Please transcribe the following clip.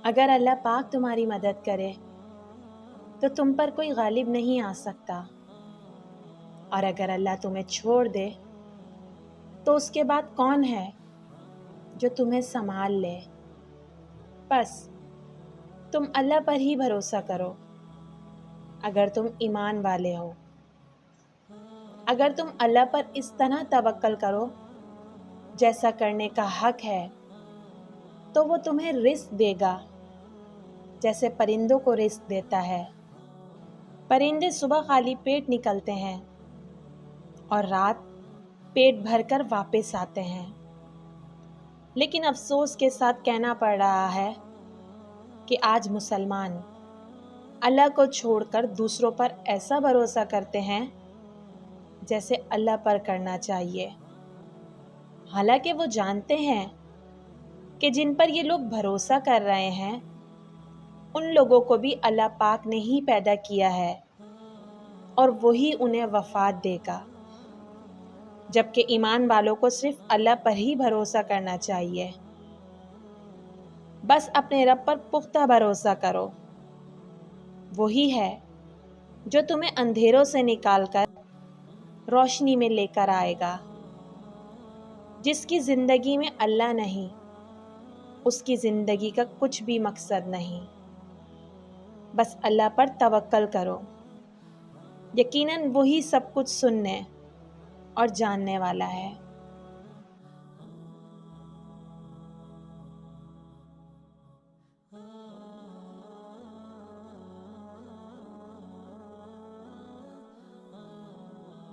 अगर अल्लाह पाक तुम्हारी मदद करे तो तुम पर कोई गालिब नहीं आ सकता, और अगर अल्लाह तुम्हें छोड़ दे तो उसके बाद कौन है जो तुम्हें संभाल ले। बस तुम अल्लाह पर ही भरोसा करो। अगर तुम ईमान वाले हो, अगर तुम अल्लाह पर इस तरह तवक्कल करो जैसा करने का हक है, तो वो तुम्हें रिस्क देगा जैसे परिंदों को रिस्क देता है। परिंदे सुबह खाली पेट निकलते हैं और रात पेट भरकर वापस आते हैं, लेकिन अफसोस के साथ कहना पड़ रहा है कि आज मुसलमान अल्लाह को छोड़कर दूसरों पर ऐसा भरोसा करते हैं जैसे अल्लाह पर करना चाहिए। हालांकि वो जानते हैं कि जिन पर ये लोग भरोसा कर रहे हैं उन लोगों को भी अल्लाह पाक ने ही पैदा किया है और वही उन्हें वफ़ात देगा, जबकि ईमान वालों को सिर्फ अल्लाह पर ही भरोसा करना चाहिए। बस अपने रब पर पुख्ता भरोसा करो। वही है जो तुम्हें अंधेरों से निकालकर रोशनी में लेकर आएगा। जिसकी ज़िंदगी में अल्लाह नहीं, उसकी ज़िंदगी का कुछ भी मकसद नहीं। बस अल्लाह पर तवक्कल करो, यकीनन वही सब कुछ सुनने और जानने वाला है।